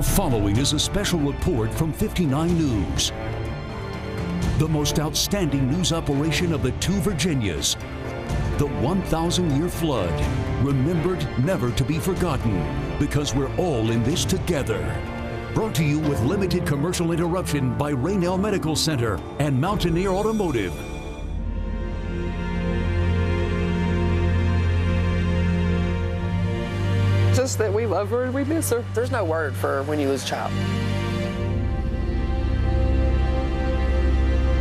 The following is a special report from 59 News. The most outstanding news operation of the two Virginias. The 1,000-year flood, remembered, never to be forgotten, because we're all in this together. Brought to you with limited commercial interruption by Raynell Medical Center and Mountaineer Automotive. Just that we love her and we miss her. There's no word for when you lose a child.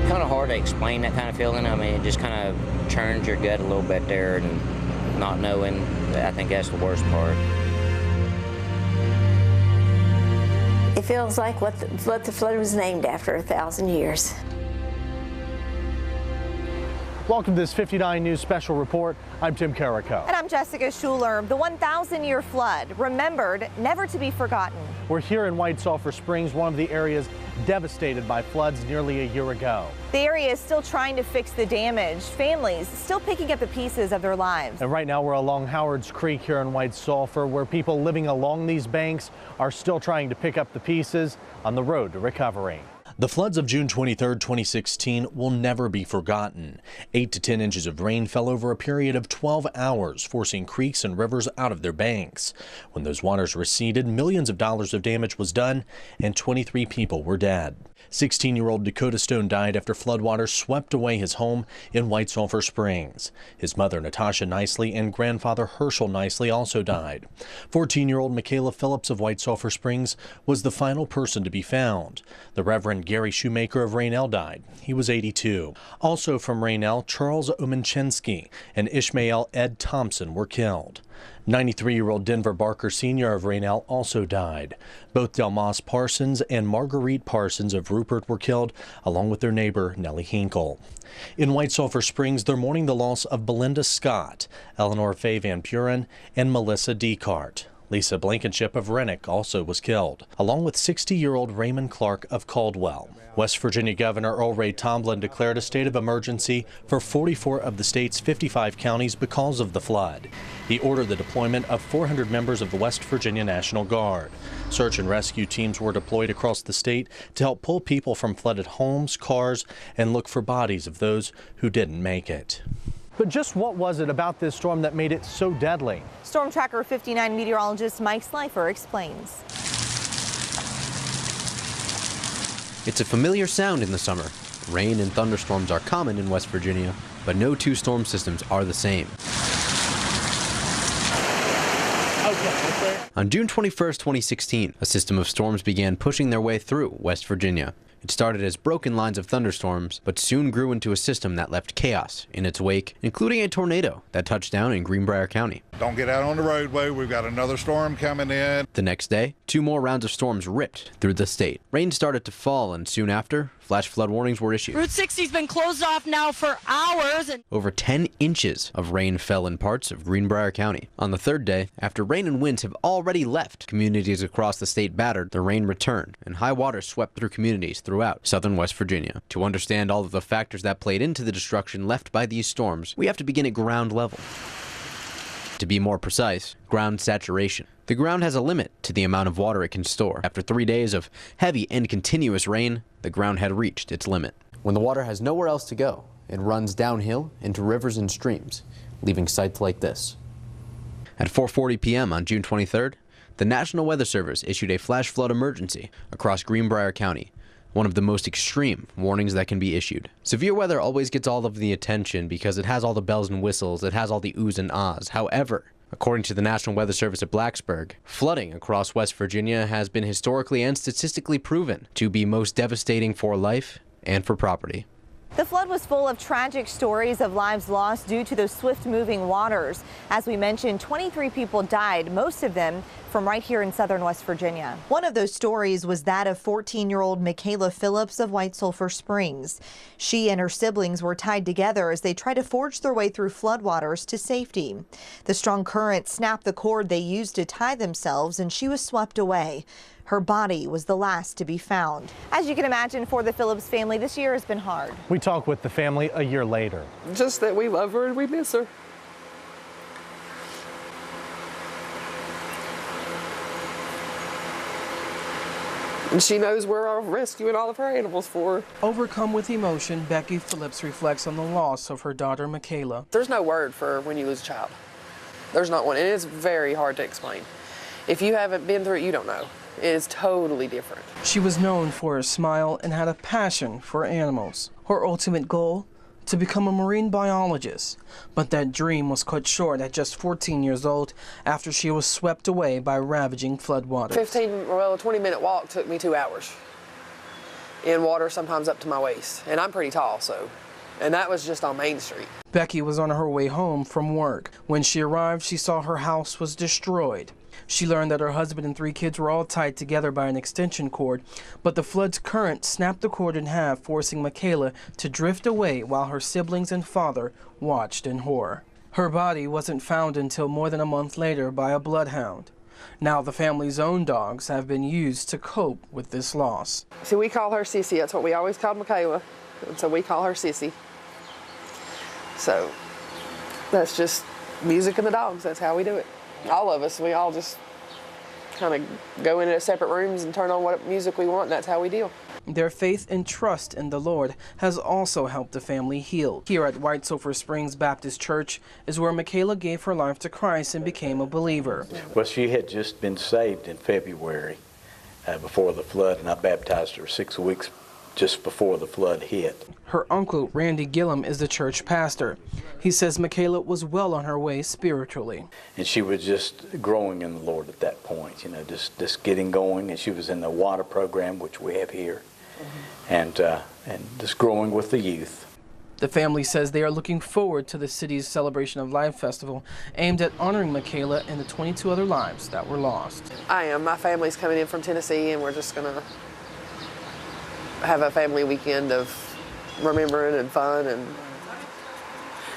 Kind of hard to explain that kind of feeling. I mean, it just kind of churns your gut a little bit there, and not knowing, I think that's the worst part. It feels like what the flood was named after 1,000 years. Welcome to this 59 News special report. I'm Tim Carrico. And I'm Jessica Schuler. The 1,000-year flood, remembered, never to be forgotten. We're here in White Sulphur Springs, one of the areas devastated by floods nearly a year ago. The area is still trying to fix the damage. Families still picking up the pieces of their lives. And right now we're along Howard's Creek here in White Sulphur, where people living along these banks are still trying to pick up the pieces on the road to recovery. The floods of June 23, 2016 will never be forgotten. 8 to 10 inches of rain fell over a period of 12 hours, forcing creeks and rivers out of their banks. When those waters receded, millions of dollars of damage was done and 23 people were dead. 16-year-old Dakota Stone died after floodwaters swept away his home in White Sulphur Springs. His mother, Natasha Nicely, and grandfather Herschel Nicely also died. 14-year-old Michaela Phillips of White Sulphur Springs was the final person to be found. The Reverend Gary Shoemaker of Raynell died. He was 82. Also from Raynell, Charles Omenchensky and Ishmael Ed Thompson were killed. 93-year-old Denver Barker Sr. of Raynell also died. Both Delmas Parsons and Marguerite Parsons of Rupert were killed, along with their neighbor Nellie Hinkle. In White Sulphur Springs, they're mourning the loss of Belinda Scott, Eleanor Faye Van Buren, and Melissa Decart. Lisa Blankenship of Rennick also was killed, along with 60-year-old Raymond Clark of Caldwell. West Virginia Governor Earl Ray Tomblin declared a state of emergency for 44 of the state's 55 counties because of the flood. He ordered the deployment of 400 members of the West Virginia National Guard. Search and rescue teams were deployed across the state to help pull people from flooded homes, cars, and look for bodies of those who didn't make it. But just what was it about this storm that made it so deadly? Storm Tracker 59 meteorologist Mike Slifer explains. It's a familiar sound in the summer. Rain and thunderstorms are common in West Virginia, but no two storm systems are the same. On June 21st, 2016, a system of storms began pushing their way through West Virginia. It started as broken lines of thunderstorms, but soon grew into a system that left chaos in its wake, including a tornado that touched down in Greenbrier County. Don't get out on the roadway, we've got another storm coming in. The next day, 2 more rounds of storms ripped through the state. Rain started to fall, and soon after, flash flood warnings were issued. Route 60's been closed off now for hours. Over 10 inches of rain fell in parts of Greenbrier County. On the third day, after rain and winds have already left communities across the state battered, the rain returned, and high water swept through communities throughout southern West Virginia. To understand all of the factors that played into the destruction left by these storms, we have to begin at ground level. To be more precise, ground saturation. The ground has a limit to the amount of water it can store. After 3 days of heavy and continuous rain, the ground had reached its limit. When the water has nowhere else to go, it runs downhill into rivers and streams, leaving sites like this. At 4:40 p.m. on June 23rd, the National Weather Service issued a flash flood emergency across Greenbrier County, one of the most extreme warnings that can be issued. Severe weather always gets all of the attention because it has all the bells and whistles, it has all the oohs and ahs. However, according to the National Weather Service at Blacksburg, flooding across West Virginia has been historically and statistically proven to be most devastating for life and for property. The flood was full of tragic stories of lives lost due to those swift-moving waters. As we mentioned, 23 people died, most of them from right here in southern West Virginia. One of those stories was that of 14-year-old Michaela Phillips of White Sulphur Springs. She and her siblings were tied together as they tried to forge their way through floodwaters to safety. The strong current snapped the cord they used to tie themselves, and she was swept away. Her body was the last to be found. As you can imagine, for the Phillips family, this year has been hard. We talked with the family a year later. Just that we love her and we miss her. And she knows where I'm rescuing all of her animals for her. Overcome with emotion, Becky Phillips reflects on the loss of her daughter, Michaela. There's no word for when you lose a child. There's not one, and it's very hard to explain. If you haven't been through it, you don't know. It is totally different. She was known for her smile and had a passion for animals. Her ultimate goal? To become a marine biologist. But that dream was cut short at just 14 years old after she was swept away by ravaging floodwaters. A 20-minute walk took me 2 hours. In water, sometimes up to my waist. And I'm pretty tall, so. And that was just on Main Street. Becky was on her way home from work. When she arrived, she saw her house was destroyed. She learned that her husband and 3 kids were all tied together by an extension cord, but the flood's current snapped the cord in half, forcing Michaela to drift away while her siblings and father watched in horror. Her body wasn't found until more than a month later by a bloodhound. Now the family's own dogs have been used to cope with this loss. See, we call her Sissy. That's what we always called Michaela, and so we call her Sissy. So that's just music and the dogs. That's how we do it. All of us, we all just kind of go into separate rooms and turn on what music we want, and that's how we deal. Their faith and trust in the Lord has also helped the family heal. Here at White Sulphur Springs Baptist Church is where Michaela gave her life to Christ and became a believer. Well, she had just been saved in February before the flood, and I baptized her 6 weeks just before the flood hit. Her uncle, Randy Gillum, is the church pastor. He says Michaela was well on her way spiritually. And she was just growing in the Lord at that point, you know, just getting going. And she was in the water program, which we have here, and just growing with the youth. The family says they are looking forward to the city's Celebration of Life Festival, aimed at honoring Michaela and the 22 other lives that were lost. I am. My family's coming in from Tennessee, and we're just going to have a family weekend of remembering and fun and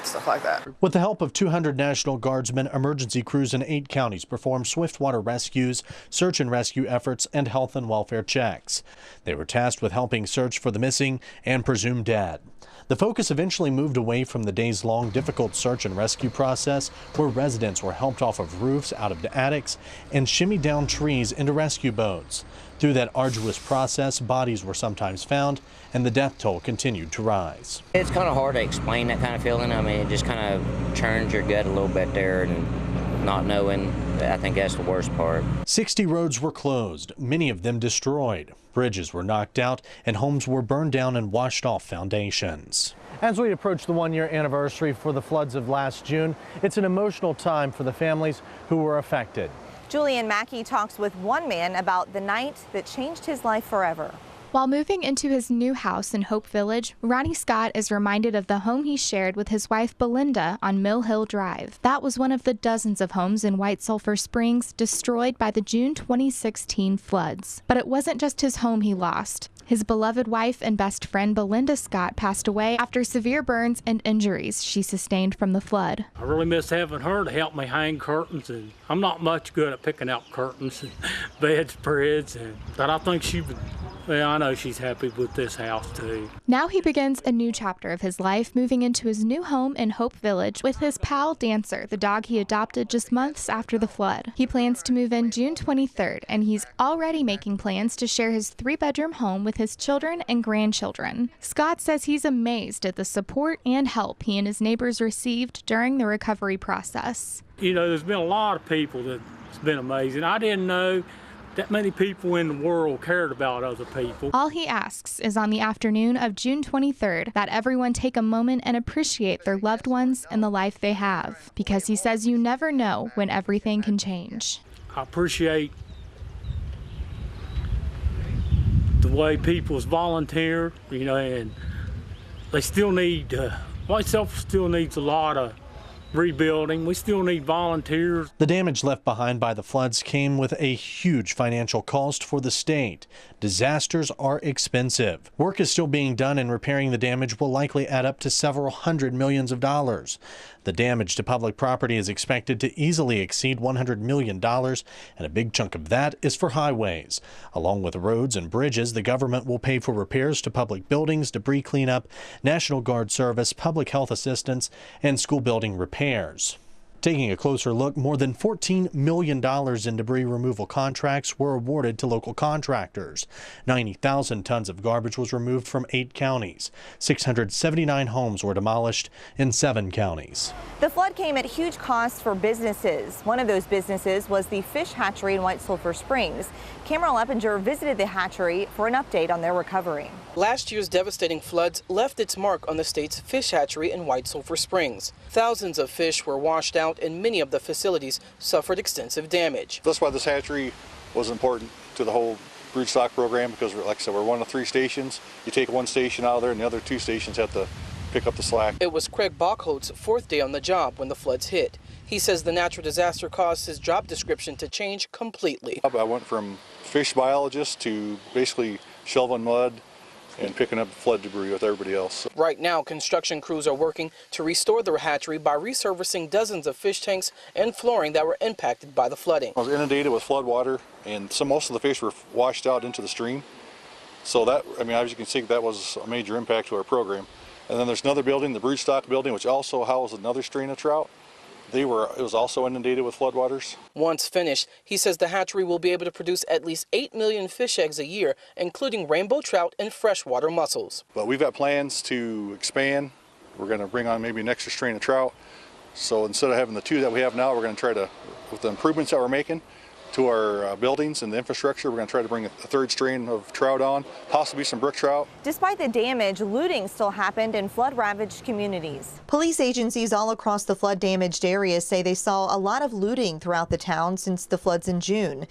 stuff like that. With the help of 200 National Guardsmen, emergency crews in 8 counties performed swiftwater rescues, search and rescue efforts, and health and welfare checks. They were tasked with helping search for the missing and presumed dead. The focus eventually moved away from the days-long difficult search and rescue process, where residents were helped off of roofs, out of the attics, and shimmied down trees into rescue boats. Through that arduous process, bodies were sometimes found, and the death toll continued to rise. It's kind of hard to explain that kind of feeling. I mean, it just kind of churns your gut a little bit there, and not knowing, I think that's the worst part. 60 roads were closed, many of them destroyed. Bridges were knocked out, and homes were burned down and washed off foundations. As we approach the 1-year anniversary for the floods of last June, it's an emotional time for the families who were affected. Julian Mackey talks with one man about the night that changed his life forever. While moving into his new house in Hope Village, Ronnie Scott is reminded of the home he shared with his wife Belinda on Mill Hill Drive. That was one of the dozens of homes in White Sulphur Springs destroyed by the June 2016 floods. But it wasn't just his home he lost. His beloved wife and best friend Belinda Scott passed away after severe burns and injuries she sustained from the flood. I really miss having her to help me hang curtains, and I'm not much good at picking out curtains and bedspreads, but I think she would. Well, I know she's happy with this house too. Now he begins a new chapter of his life, moving into his new home in Hope Village with his pal Dancer, the dog he adopted just months after the flood. He plans to move in June 23rd, and he's already making plans to share his 3-bedroom home with his children and grandchildren. Scott says he's amazed at the support and help he and his neighbors received during the recovery process. You know, there's been a lot of people that's been amazing. I didn't know that many people in the world cared about other people. All he asks is on the afternoon of June 23rd that everyone take a moment and appreciate their loved ones and the life they have, because he says you never know when everything can change. I appreciate the way people's volunteered, you know, and they still need, White Sulphur still needs a lot of rebuilding. We still need volunteers. The damage left behind by the floods came with a huge financial cost for the state. Disasters are expensive. Work is still being done, and repairing the damage will likely add up to several $100 million. The damage to public property is expected to easily exceed $100 million, and a big chunk of that is for highways. Along with roads and bridges, the government will pay for repairs to public buildings, debris cleanup, National Guard service, public health assistance, and school building repairs. Taking a closer look, more than $14 million in debris removal contracts were awarded to local contractors. 90,000 tons of garbage was removed from 8 counties. 679 homes were demolished in 7 counties. The flood came at huge cost for businesses. One of those businesses was the fish hatchery in White Sulphur Springs. Cameron Leppinger visited the hatchery for an update on their recovery. Last year's devastating floods left its mark on the state's fish hatchery in White Sulphur Springs. Thousands of fish were washed out and many of the facilities suffered extensive damage. That's why this hatchery was important to the whole broodstock program, because like I said, we're one of 3 stations. You take one station out of there and the other 2 stations have to pick up the slack. It was Craig Bachholtz's 4th day on the job when the floods hit. He says the natural disaster caused his job description to change completely. I went from fish biologist to basically shoveling mud and picking up flood debris with everybody else. Right now, construction crews are working to restore the hatchery by resurfacing dozens of fish tanks and flooring that were impacted by the flooding. I was inundated with flood water, and most of the fish were washed out into the stream. So that, as you can see, that was a major impact to our program. And then there's another building, the broodstock building, which also housed another strain of trout. It was also inundated with floodwaters. Once finished, he says the hatchery will be able to produce at least 8 million fish eggs a year, including rainbow trout and freshwater mussels. But we've got plans to expand. We're going to bring on maybe an extra strain of trout. So instead of having the 2 that we have now, we're going to try to, with the improvements that we're making to our buildings and the infrastructure, we're going to try to bring a 3rd strain of trout on, possibly some brook trout. Despite the damage, looting still happened in flood-ravaged communities. Police agencies all across the flood-damaged areas say they saw a lot of looting throughout the town since the floods in June.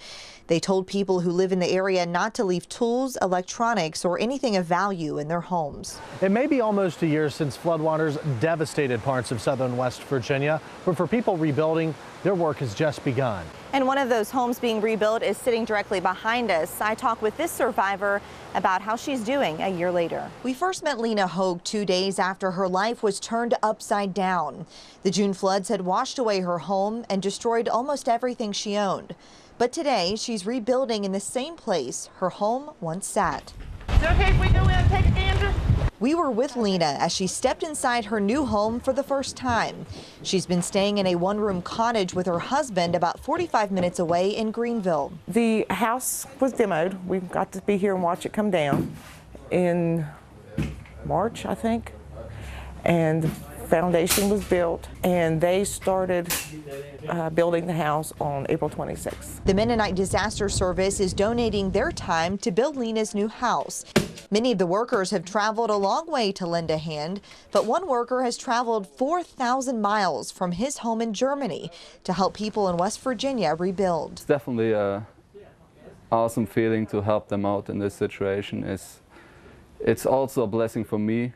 They told people who live in the area not to leave tools, electronics, or anything of value in their homes. It may be almost a year since floodwaters devastated parts of southern West Virginia, but for people rebuilding, their work has just begun. And one of those homes being rebuilt is sitting directly behind us. I talked with this survivor about how she's doing a year later. We first met Lena Hogue 2 days after her life was turned upside down. The June floods had washed away her home and destroyed almost everything she owned. But today, she's rebuilding in the same place her home once sat. Is it okay if we go in and take a gander? We were with Lena as she stepped inside her new home for the first time. She's been staying in a 1-room cottage with her husband about 45 minutes away in Greenville. The house was demoed. We got to be here and watch it come down in March, I think. And the foundation was built, and they started building the house on April 26th. The Mennonite Disaster Service is donating their time to build Lena's new house. Many of the workers have traveled a long way to lend a hand, but one worker has traveled 4,000 miles from his home in Germany to help people in West Virginia rebuild. It's definitely an awesome feeling to help them out in this situation. It's also a blessing for me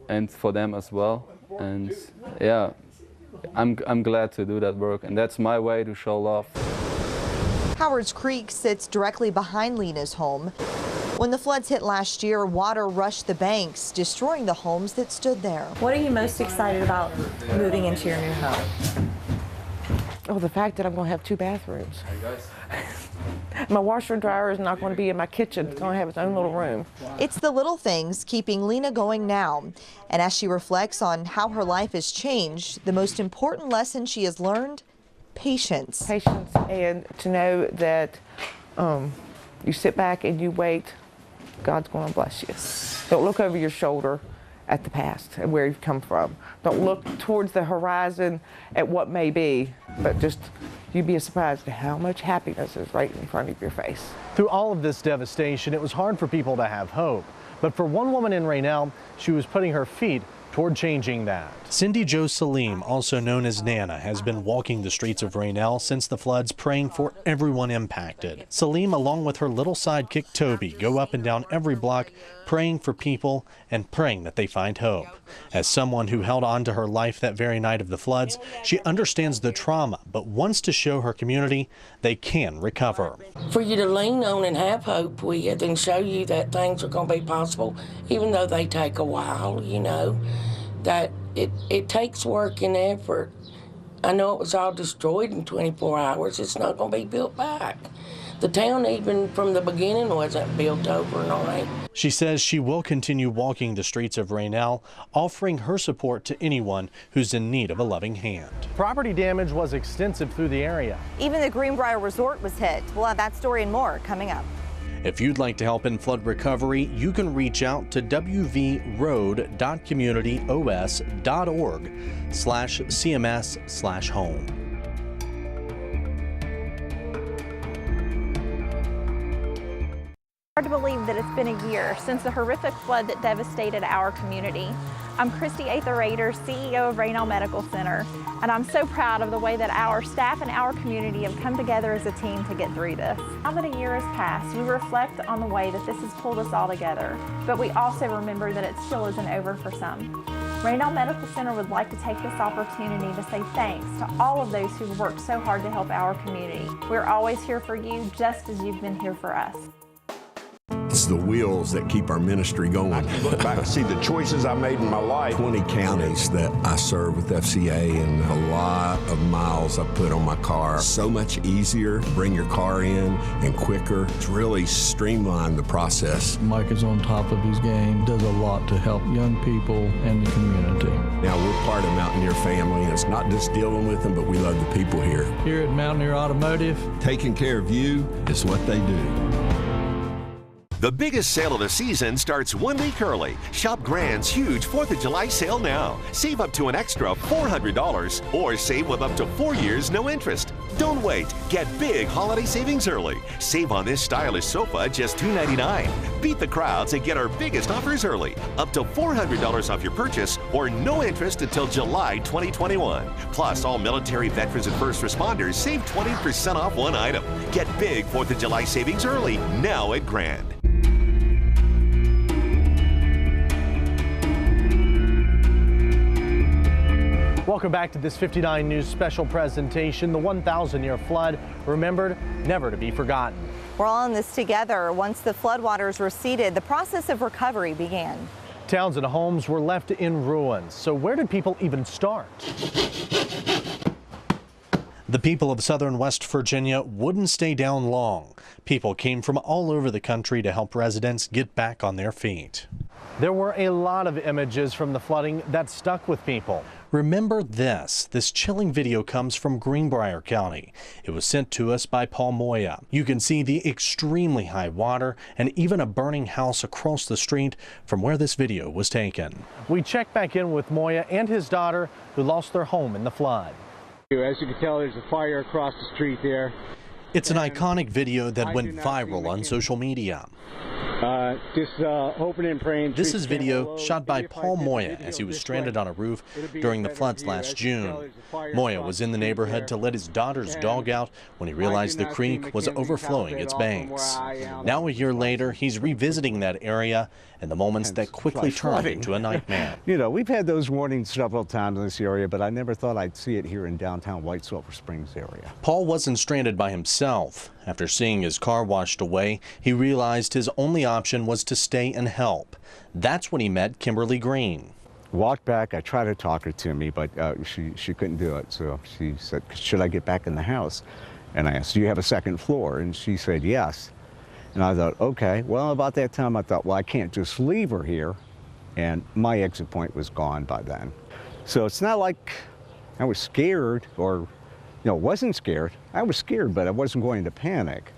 and for them as well. And yeah, I'm glad to do that work, and that's my way to show love. Howard's Creek sits directly behind Lena's home. When the floods hit last year, water rushed the banks, destroying the homes that stood there. What are you most excited about moving into your new home? Oh, the fact that I'm going to have 2 bathrooms. My washer and dryer is not going to be in my kitchen. It's going to have its own little room. It's the little things keeping Lena going now. And as she reflects on how her life has changed, the most important lesson she has learned, patience. Patience, and to know that you sit back and you wait, God's going to bless you. Don't look over your shoulder at the past and where you've come from. Don't look towards the horizon at what may be, but just you'd be surprised at how much happiness is right in front of your face. Through all of this devastation, it was hard for people to have hope. But for one woman in Raynell, she was putting her feet toward changing that. Cindy Jo Salim, also known as Nana, has been walking the streets of Raynell since the floods, praying for everyone impacted. Salim, along with her little sidekick Toby, go up and down every block praying for people and praying that they find hope. As someone who held on to her life that very night of the floods, she understands the trauma, but wants to show her community they can recover. For you to lean on and have hope with and show you that things are going to be possible, even though they take a while, you know, that it takes work and effort. I know it was all destroyed in 24 hours. It's not going to be built back. The town, even from the beginning, wasn't built overnight. She says she will continue walking the streets of Raynell, offering her support to anyone who's in need of a loving hand. Property damage was extensive through the area. Even the Greenbrier Resort was hit. We'll have that story and more coming up. If you'd like to help in flood recovery, you can reach out to wvroad.communityos.org/CMS/home. Hard to believe that it's been a year since the horrific flood that devastated our community. I'm Christy Aetherader, CEO of Raynell Medical Center, and I'm so proud of the way that our staff and our community have come together as a team to get through this. Now that a year has passed, we reflect on the way that this has pulled us all together, but we also remember that it still isn't over for some. Raynell Medical Center would like to take this opportunity to say thanks to all of those who've worked so hard to help our community. We're always here for you, just as you've been here for us. It's the wheels that keep our ministry going. I can look back and see the choices I made in my life. 20 counties that I serve with FCA and a lot of miles I put on my car. So much easier to bring your car in and quicker. It's really streamlined the process. Mike is on top of his game, does a lot to help young people and the community. Now we're part of Mountaineer family, and it's not just dealing with them, but we love the people here. Here at Mountaineer Automotive, taking care of you is what they do. The biggest sale of the season starts 1 week early. Shop Grand's huge 4th of July sale now. Save up to an extra $400 or save with up to 4 years no interest. Don't wait. Get big holiday savings early. Save on this stylish sofa at just $299. Beat the crowds and get our biggest offers early. Up to $400 off your purchase or no interest until July 2021. Plus, all military veterans and first responders save 20% off one item. Get big 4th of July savings early now at Grand. Welcome back to this 59 News special presentation. The 1,000-year flood, remembered, never to be forgotten. We're all in this together. Once the floodwaters receded, the process of recovery began. Towns and homes were left in ruins. So where did people even start? The people of southern West Virginia wouldn't stay down long. People came from all over the country to help residents get back on their feet. There were a lot of images from the flooding that stuck with people. Remember this. This chilling video comes from Greenbrier County. It was sent to us by Paul Moya. You can see the extremely high water and even a burning house across the street from where this video was taken. We checked back in with Moya and his daughter who lost their home in the flood. As you can tell, there's a fire across the street there. It's an iconic video that went viral on social media. Just hoping and praying. This is video shot by Paul Moya as he was stranded on a roof during the floods last June. Moya was in the neighborhood to let his daughter's dog out when he realized the creek was overflowing its banks. Now a year later, he's revisiting that area and the moments that quickly turned into a nightmare. You know, we've had those warnings several times in this area, but I never thought I'd see it here in downtown White Sulphur Springs area. Paul wasn't stranded by himself. After seeing his car washed away, he realized his only option was to stay and help. That's when he met Kimberly Green. Walked back, I tried to talk her to me, but she couldn't do it. So she said, should I get back in the house? And I asked, do you have a second floor? And she said, yes. And I thought, okay. Well, about that time, I thought, well, I can't just leave her here. And my exit point was gone by then. So it's not like I was scared or, wasn't scared. I was scared, but I wasn't going to panic,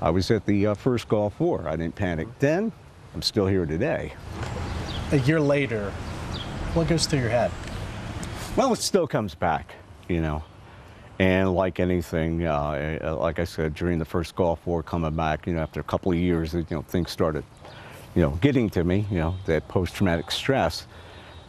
I was at the first Gulf War. I didn't panic then. I'm still here today. A year later, what goes through your head? Well, it still comes back, And like anything, like I said, during the first Gulf War coming back, after a couple of years, things started, getting to me, that post-traumatic stress.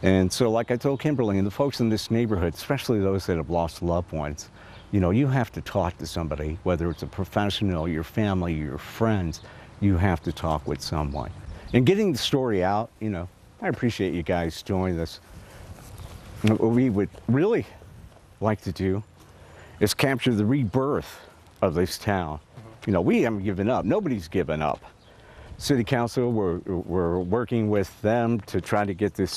And so like I told Kimberly and the folks in this neighborhood, especially those that have lost loved ones, you have to talk to somebody, whether it's a professional, your family, your friends, you have to talk with someone. And getting the story out, I appreciate you guys doing this. What we would really like to do is capture the rebirth of this town. We haven't given up. Nobody's given up. City Council, we're working with them to try to get this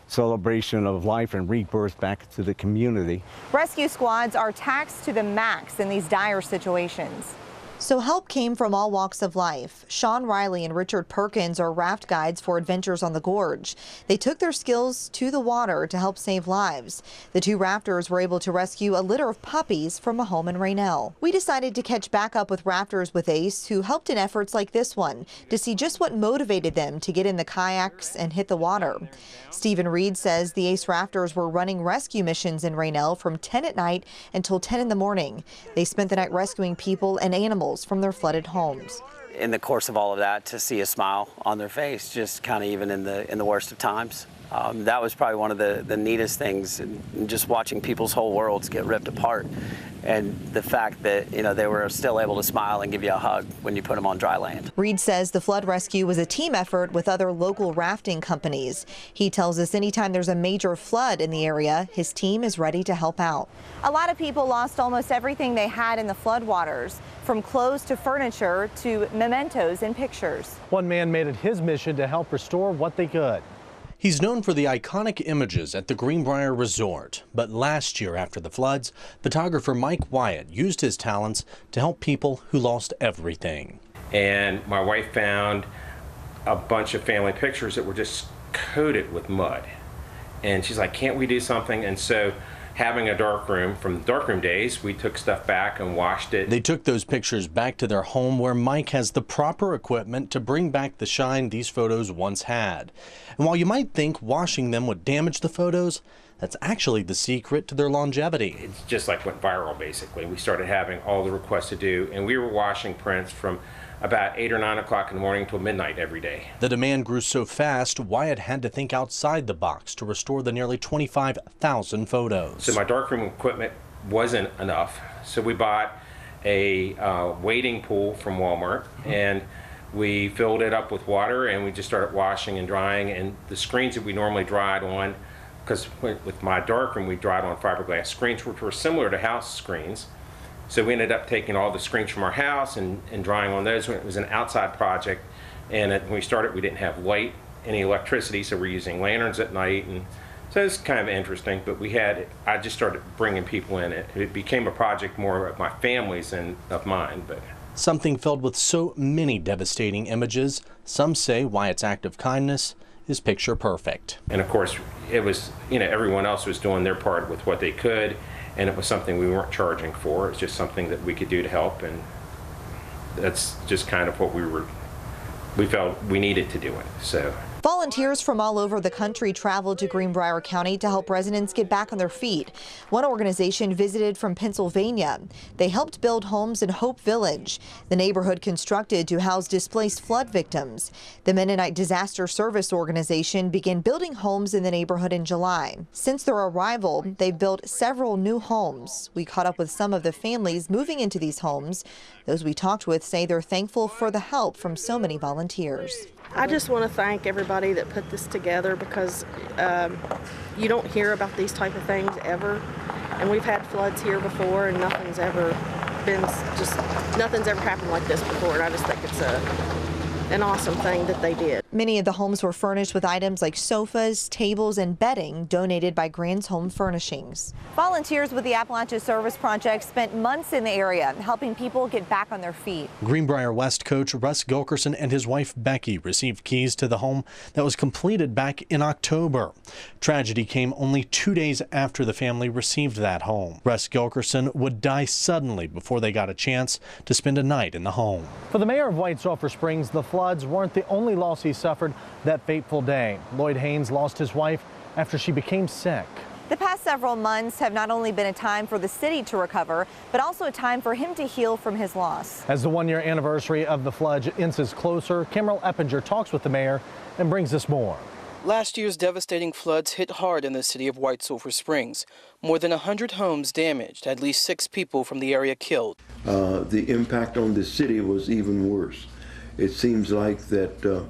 celebration of life and rebirth back to the community. Rescue squads are taxed to the max in these dire situations. So help came from all walks of life. Sean Riley and Richard Perkins are raft guides for Adventures on the Gorge. They took their skills to the water to help save lives. The two rafters were able to rescue a litter of puppies from a home in Raynell. We decided to catch back up with rafters with Ace, who helped in efforts like this one, to see just what motivated them to get in the kayaks and hit the water. Stephen Reed says the Ace rafters were running rescue missions in Raynell from 10 at night until 10 in the morning. They spent the night rescuing people and animals from their flooded homes. In the course of all of that, to see a smile on their face, just kind of even in the worst of times, that was probably one of the neatest things, and just watching people's whole worlds get ripped apart, and the fact that they were still able to smile and give you a hug when you put them on dry land. Reed says the flood rescue was a team effort with other local rafting companies. He tells us anytime there's a major flood in the area, his team is ready to help out. A lot of people lost almost everything they had in the floodwaters, from clothes to furniture to mementos and pictures. One man made it his mission to help restore what they could. He's known for the iconic images at the Greenbrier Resort, but last year after the floods, photographer Mike Wyatt used his talents to help people who lost everything. And my wife found a bunch of family pictures that were just coated with mud. And she's like, can't we do something? And so, having a darkroom, from the darkroom days, we took stuff back and washed it. They took those pictures back to their home where Mike has the proper equipment to bring back the shine these photos once had. And while you might think washing them would damage the photos, that's actually the secret to their longevity. It's just like went viral, basically. We started having all the requests to do, and we were washing prints from about 8 or 9 o'clock in the morning till midnight every day. The demand grew so fast, Wyatt had to think outside the box to restore the nearly 25,000 photos. So my darkroom equipment wasn't enough, so we bought a wading pool from Walmart, and we filled it up with water, and we just started washing and drying. And the screens that we normally dried on, because with my darkroom we dried on fiberglass screens, which were similar to house screens. So we ended up taking all the screens from our house and drying on those. It was an outside project, and when we started, we didn't have light, any electricity, so we're using lanterns at night, and so it's kind of interesting. But I just started bringing people in. It became a project more of my family's than of mine. But something filled with so many devastating images, some say Wyatt's act of kindness is picture perfect. And of course, it was, everyone else was doing their part with what they could. And it was something we weren't charging for. It's just something that we could do to help, and that's just kind of what we felt we needed to do it. So. Volunteers from all over the country traveled to Greenbrier County to help residents get back on their feet. One organization visited from Pennsylvania. They helped build homes in Hope Village, the neighborhood constructed to house displaced flood victims. The Mennonite Disaster Service Organization began building homes in the neighborhood in July. Since their arrival, they've built several new homes. We caught up with some of the families moving into these homes. Those we talked with say they're thankful for the help from so many volunteers. I just want to thank everybody that put this together, because you don't hear about these type of things ever, and we've had floods here before, and nothing's ever happened like this before, and I just think it's an awesome thing that they did. Many of the homes were furnished with items like sofas, tables, and bedding donated by Grand's Home Furnishings. Volunteers with the Appalachia Service Project spent months in the area helping people get back on their feet. Greenbrier West coach Russ Gilkerson and his wife Becky received keys to the home that was completed back in October. Tragedy came only 2 days after the family received that home. Russ Gilkerson would die suddenly before they got a chance to spend a night in the home. For the mayor of White Sulphur Springs, the floods weren't the only loss he suffered that fateful day. Lloyd Haynes lost his wife after she became sick. The past several months have not only been a time for the city to recover, but also a time for him to heal from his loss. As the one-year anniversary of the flood inches closer, Cameron Eppinger talks with the mayor and brings us more. Last year's devastating floods hit hard in the city of White Sulphur Springs. More than 100 homes damaged, at least 6 people from the area killed. The impact on the city was even worse. It seems like that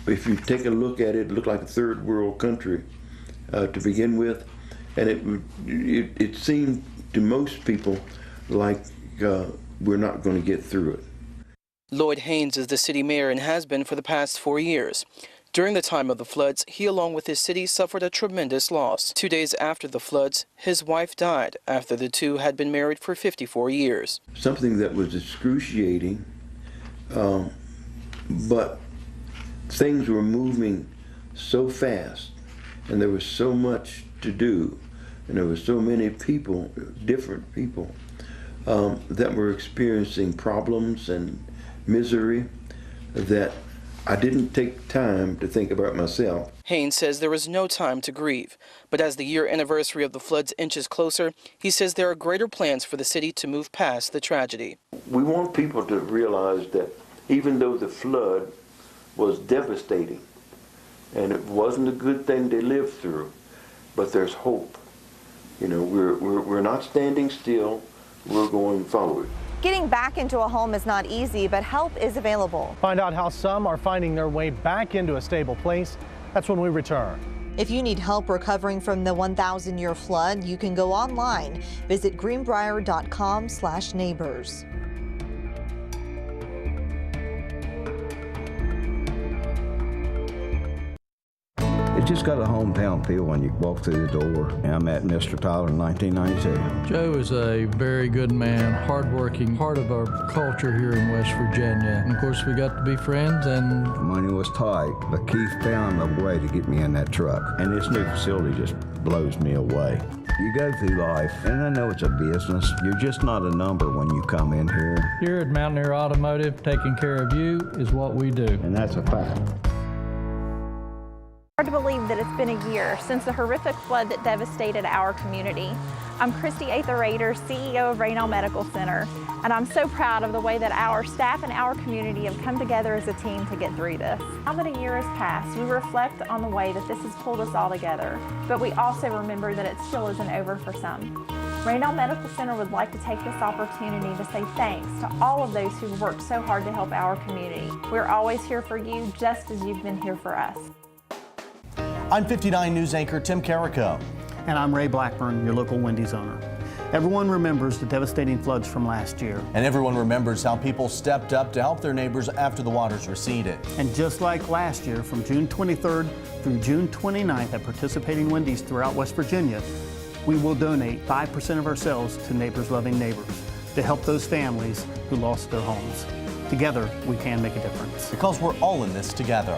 if you take a look at it, it looked like a third world country to begin with, and it seemed to most people like we're not going to get through it. Lloyd Haynes is the city mayor and has been for the past 4 years. During the time of the floods, he along with his city suffered a tremendous loss. 2 days after the floods, his wife died after the two had been married for 54 years. Something that was excruciating, but things were moving so fast and there was so much to do and there were so many people, different people, that were experiencing problems and misery that I didn't take time to think about myself. Haynes says there is no time to grieve, but as the year anniversary of the floods inches closer, he says there are greater plans for the city to move past the tragedy. We want people to realize that even though the flood was devastating and it wasn't a good thing they lived through, but there's hope. You know, we're not standing still, we're going forward. Getting back into a home is not easy, but help is available. Find out how some are finding their way back into a stable place. That's when we return. If you need help recovering from the 1,000-year flood, you can go online. Visit greenbrier.com/neighbors. It just got a hometown feel when you walk through the door. And I met Mr. Tyler in 1992. Joe is a very good man, hardworking, part of our culture here in West Virginia. And of course, we got to be friends and... The money was tight, but Keith found a way to get me in that truck. And this new facility just blows me away. You go through life, and I know it's a business. You're just not a number when you come in here. Here at Mountaineer Automotive, taking care of you is what we do. And that's a fact. Hard to believe that it's been a year since the horrific flood that devastated our community. I'm Christy Aether-Rader, CEO of Raynell Medical Center, and I'm so proud of the way that our staff and our community have come together as a team to get through this. Now that a year has passed, we reflect on the way that this has pulled us all together, but we also remember that it still isn't over for some. Raynell Medical Center would like to take this opportunity to say thanks to all of those who've worked so hard to help our community. We're always here for you, just as you've been here for us. I'm 59 News anchor Tim Carrico. And I'm Ray Blackburn, your local Wendy's owner. Everyone remembers the devastating floods from last year. And everyone remembers how people stepped up to help their neighbors after the waters receded. And just like last year, from June 23rd through June 29th at participating Wendy's throughout West Virginia, we will donate 5% of our sales to Neighbors Loving Neighbors to help those families who lost their homes. Together, we can make a difference. Because we're all in this together.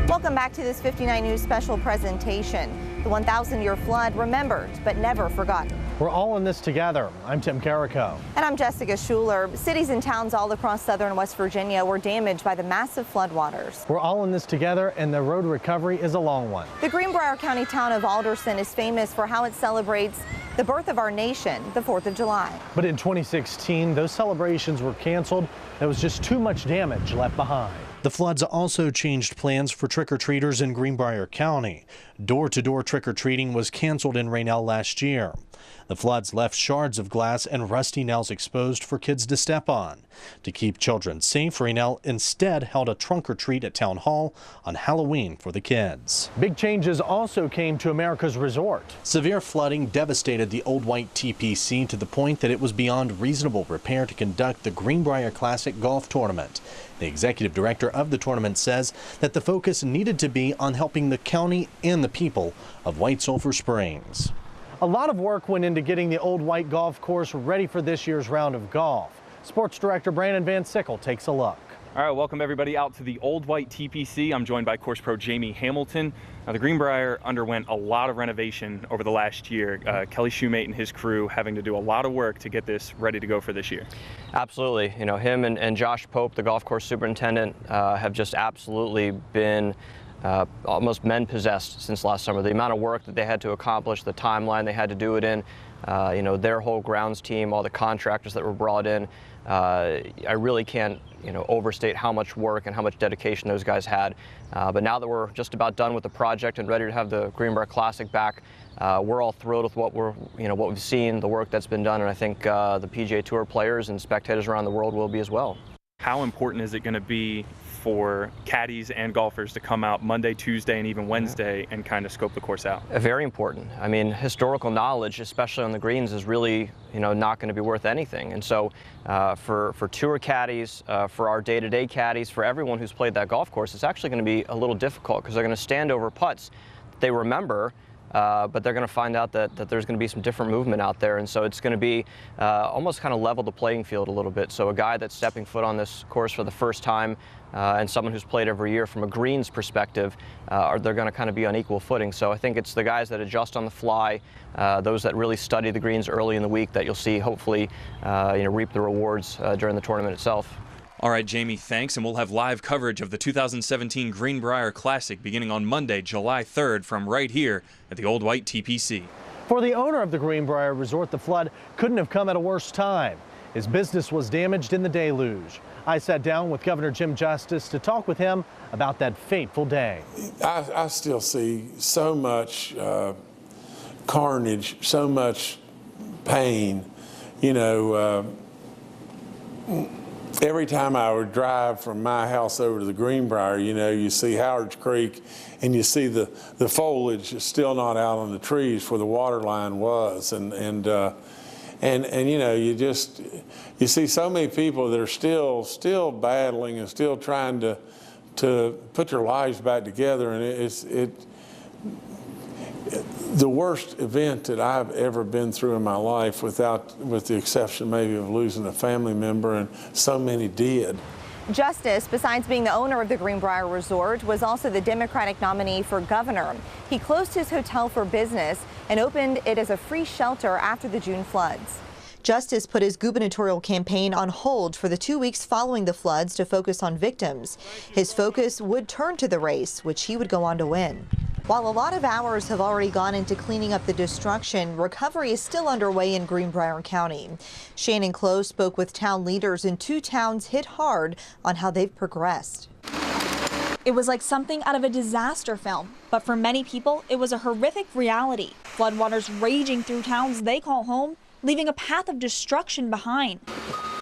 Welcome back to this 59 News special presentation. The 1,000-year flood remembered but never forgotten. We're all in this together. I'm Tim Carrico. And I'm Jessica Schuler. Cities and towns all across southern West Virginia were damaged by the massive floodwaters. We're all in this together, and the road to recovery is a long one. The Greenbrier County town of Alderson is famous for how it celebrates the birth of our nation, the 4th of July. But in 2016, those celebrations were canceled. There was just too much damage left behind. The floods also changed plans for trick-or-treaters in Greenbrier County. Door-to-door trick-or-treating was canceled in Raynell last year. The floods left shards of glass and rusty nails exposed for kids to step on. To keep children safe, Raynell instead held a trunk-or-treat at Town Hall on Halloween for the kids. Big changes also came to America's resort. Severe flooding devastated the Old White TPC to the point that it was beyond reasonable repair to conduct the Greenbrier Classic Golf Tournament. The executive director of the tournament says that the focus needed to be on helping the county and the people of White Sulphur Springs. A lot of work went into getting the Old White golf course ready for this year's round of golf. Sports Director Brandon Van Sickle takes a look. All right, welcome everybody out to the Old White TPC. I'm joined by course pro Jamie Hamilton. Now, the Greenbrier underwent a lot of renovation over the last year. Kelly Shoemate and his crew having to do a lot of work to get this ready to go for this year. Absolutely. You know, him and Josh Pope, the golf course superintendent, have just absolutely been almost men possessed since last summer. The amount of work that they had to accomplish, the timeline they had to do it in, you know, their whole grounds team, all the contractors that were brought in. I really can't, you know, overstate how much work and how much dedication those guys had. But now that we're just about done with the project and ready to have the Greenbrier Classic back, we're all thrilled with what we've seen, the work that's been done, and I think the PGA Tour players and spectators around the world will be as well. How important is it going to be for caddies and golfers to come out Monday, Tuesday, and even Wednesday and kind of scope the course out? Very important. I mean, historical knowledge, especially on the greens, is really, not going to be worth anything. And so for tour caddies, for our day-to-day caddies, for everyone who's played that golf course, it's actually going to be a little difficult because they're going to stand over putts that they remember, but they're going to find out that there's going to be some different movement out there. And so it's going to be almost kind of level the playing field a little bit. So a guy that's stepping foot on this course for the first time and someone who's played every year from a greens perspective, they're going to kind of be on equal footing. So I think it's the guys that adjust on the fly, those that really study the greens early in the week that you'll see hopefully reap the rewards during the tournament itself. All right, Jamie, thanks, and we'll have live coverage of the 2017 Greenbrier Classic beginning on Monday, July 3rd from right here at the Old White TPC. For the owner of the Greenbrier Resort, the flood couldn't have come at a worse time. His business was damaged in the deluge. I sat down with Governor Jim Justice to talk with him about that fateful day. I still see so much carnage, so much pain, every time I would drive from my house over to the Greenbrier, you see Howard's Creek and you see the foliage is still not out on the trees where the water line was. And you see so many people that are still battling and still trying to put their lives back together. And the worst event that I've ever been through in my life, with the exception maybe of losing a family member, and so many did. Justice, besides being the owner of the Greenbrier Resort, was also the Democratic nominee for governor. He closed his hotel for business and opened it as a free shelter after the June floods. Justice put his gubernatorial campaign on hold for the 2 weeks following the floods to focus on victims. His focus would turn to the race, which he would go on to win. While a lot of hours have already gone into cleaning up the destruction, recovery is still underway in Greenbrier County. Shannon Close spoke with town leaders in 2 towns hit hard on how they've progressed. It was like something out of a disaster film, but for many people, it was a horrific reality. Floodwaters raging through towns they call home, leaving a path of destruction behind.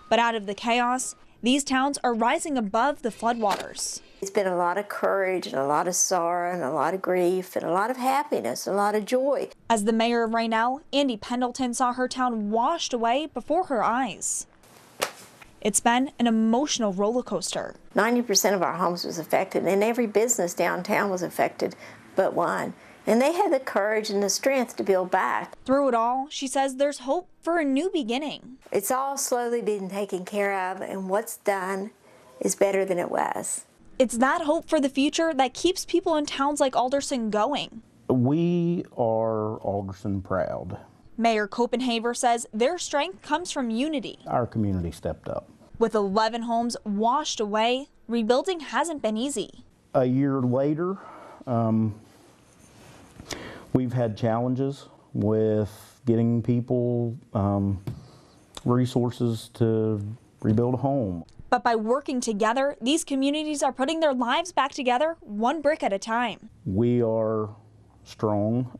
But out of the chaos, these towns are rising above the floodwaters. It's been a lot of courage and a lot of sorrow and a lot of grief and a lot of happiness, a lot of joy. As the mayor of Raynell, Andy Pendleton saw her town washed away before her eyes. It's been an emotional roller coaster. 90% of our homes was affected, and every business downtown was affected but one. And they had the courage and the strength to build back. Through it all, she says there's hope for a new beginning. It's all slowly being taken care of, and what's done is better than it was. It's that hope for the future that keeps people in towns like Alderson going. We are Alderson proud. Mayor Copenhaver says their strength comes from unity. Our community stepped up. With 11 homes washed away, rebuilding hasn't been easy. A year later, we've had challenges with getting people resources to rebuild a home. But by working together, these communities are putting their lives back together, one brick at a time. We are strong.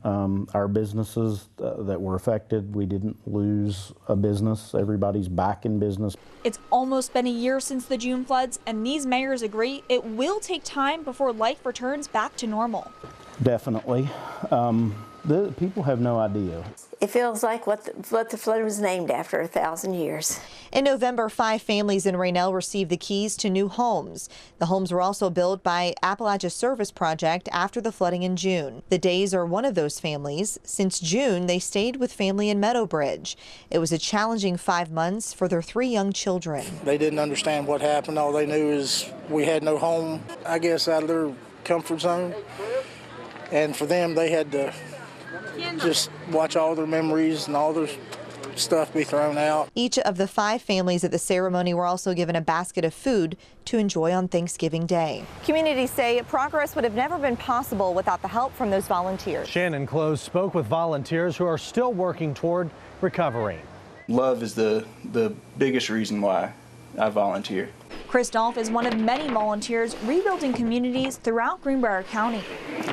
Our businesses that were affected, we didn't lose a business. Everybody's back in business. It's almost been a year since the June floods, and these mayors agree it will take time before life returns back to normal. Definitely. The people have no idea. It feels like what the flood was named after 1,000 years. In November, 5 families in Raynell received the keys to new homes. The homes were also built by Appalachia Service Project after the flooding in June. The Days are one of those families. Since June, they stayed with family in Meadowbridge. It was a challenging 5 months for their 3 young children. They didn't understand what happened. All they knew is we had no home, I guess, out of their comfort zone. And for them, they had to just watch all their memories and all their stuff be thrown out. Each of the 5 families at the ceremony were also given a basket of food to enjoy on Thanksgiving Day. Communities say progress would have never been possible without the help from those volunteers. Shannon Close spoke with volunteers who are still working toward recovery. Love is the biggest reason why I volunteer. Christoph is one of many volunteers rebuilding communities throughout Greenbrier County.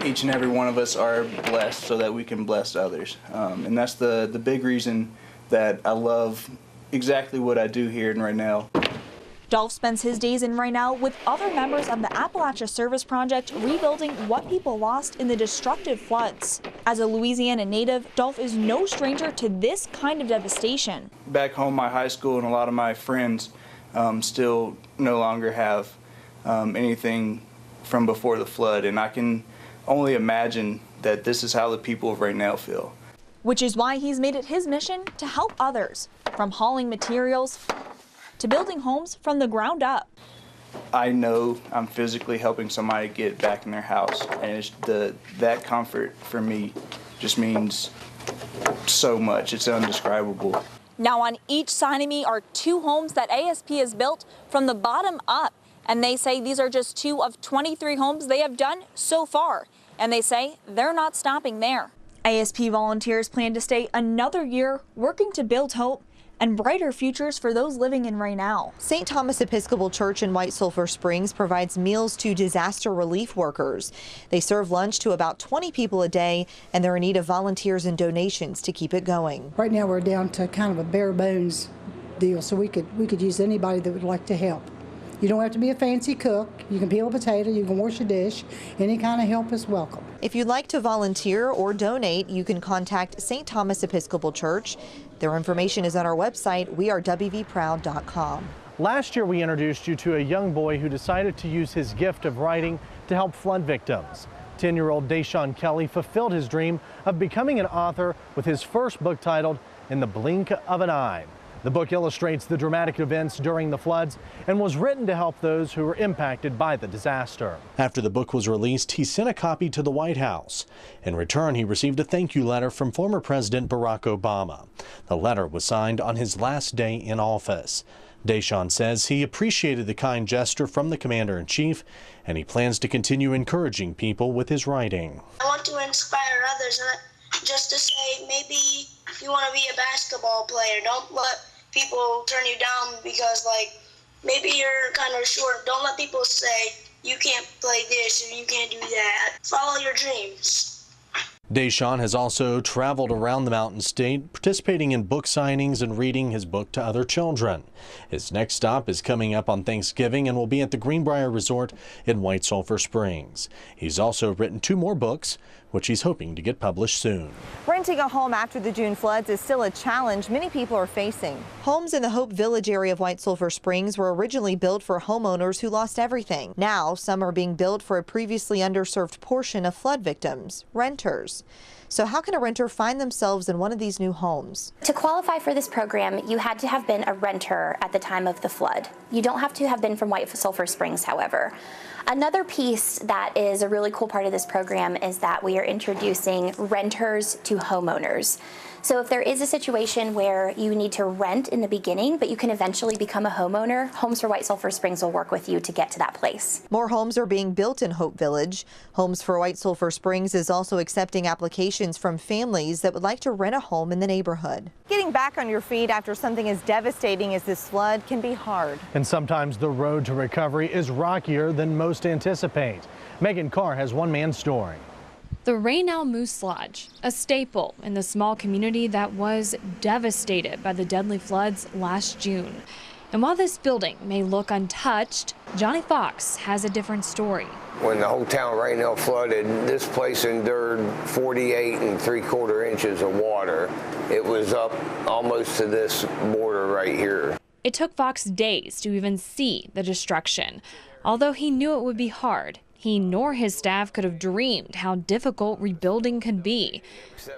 Each and every one of us are blessed so that we can bless others. And that's the big reason that I love exactly what I do here and right now. Dolph spends his days in Raynell with other members of the Appalachia Service Project rebuilding what people lost in the destructive floods. As a Louisiana native, Dolph is no stranger to this kind of devastation. Back home, my high school and a lot of my friends still no longer have anything from before the flood, and I can only imagine that this is how the people of Raynell feel. Which is why he's made it his mission to help others, from hauling materials to building homes from the ground up. I know I'm physically helping somebody get back in their house, and it's that comfort for me just means so much. It's indescribable. Now on each side of me are 2 homes that ASP has built from the bottom up, and they say these are just 2 of 23 homes they have done so far, and they say they're not stopping there. ASP volunteers plan to stay another year working to build hope and brighter futures for those living in Raynell. St. Thomas Episcopal Church in White Sulphur Springs provides meals to disaster relief workers. They serve lunch to about 20 people a day, and they're in need of volunteers and donations to keep it going. Right now we're down to kind of a bare bones deal, so we could use anybody that would like to help. You don't have to be a fancy cook. You can peel a potato, you can wash a dish. Any kind of help is welcome. If you'd like to volunteer or donate, you can contact St. Thomas Episcopal Church. Their information is on our website, wearewvproud.com. Last year, we introduced you to a young boy who decided to use his gift of writing to help flood victims. 10-year-old Deshaun Kelly fulfilled his dream of becoming an author with his first book titled In the Blink of an Eye. The book illustrates the dramatic events during the floods and was written to help those who were impacted by the disaster. After the book was released, he sent a copy to the White House. In return, he received a thank you letter from former President Barack Obama. The letter was signed on his last day in office. Deshaun says he appreciated the kind gesture from the Commander-in-Chief, and he plans to continue encouraging people with his writing. I want to inspire others, just to say, maybe if you want to be a basketball player, don't let people turn you down because, like, maybe you're kind of short. Don't let people say you can't play this or you can't do that. Follow your dreams. Deshaun has also traveled around the Mountain State, participating in book signings and reading his book to other children. His next stop is coming up on Thanksgiving and will be at the Greenbrier Resort in White Sulphur Springs. He's also written 2 more books, which he's hoping to get published soon. Renting a home after the June floods is still a challenge many people are facing. Homes in the Hope Village area of White Sulphur Springs were originally built for homeowners who lost everything. Now, some are being built for a previously underserved portion of flood victims, renters. So how can a renter find themselves in one of these new homes? To qualify for this program, you had to have been a renter at the time of the flood. You don't have to have been from White Sulphur Springs, however. Another piece that is a really cool part of this program is that we are introducing renters to homeowners. So if there is a situation where you need to rent in the beginning, but you can eventually become a homeowner, Homes for White Sulphur Springs will work with you to get to that place. More homes are being built in Hope Village. Homes for White Sulphur Springs is also accepting applications from families that would like to rent a home in the neighborhood. Getting back on your feet after something as devastating as this flood can be hard. And sometimes the road to recovery is rockier than most anticipate. Megan Carr has one man's story. The Raynell Moose Lodge, a staple in the small community that was devastated by the deadly floods last June. And while this building may look untouched, Johnny Fox has a different story. When the whole town of Raynell flooded, this place endured 48 3/4 inches of water. It was up almost to this border right here. It took Fox days to even see the destruction. Although he knew it would be hard, he nor his staff could have dreamed how difficult rebuilding could be.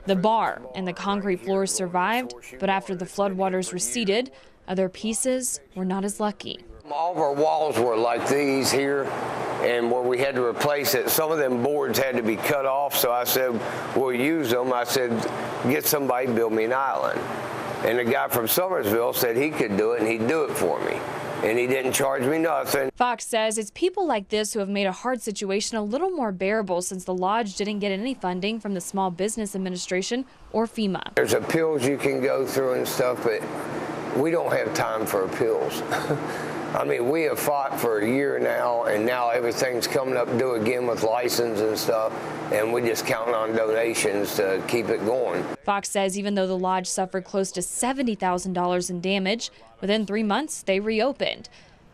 The bar and the concrete floors survived, but after the floodwaters receded, other pieces were not as lucky. All of our walls were like these here, and where we had to replace it, some of them boards had to be cut off, so I said, we'll use them. I said, get somebody to build me an island. And the guy from Summersville said he could do it, and he'd do it for me. And he didn't charge me nothing. Fox says it's people like this who have made a hard situation a little more bearable since the lodge didn't get any funding from the Small Business Administration or FEMA. There's appeals you can go through and stuff, but we don't have time for appeals. I mean, we have fought for a year now, and now everything's coming up due again with license and stuff, and we're just counting on donations to keep it going. Fox says even though the lodge suffered close to $70,000 in damage, within 3 months they reopened.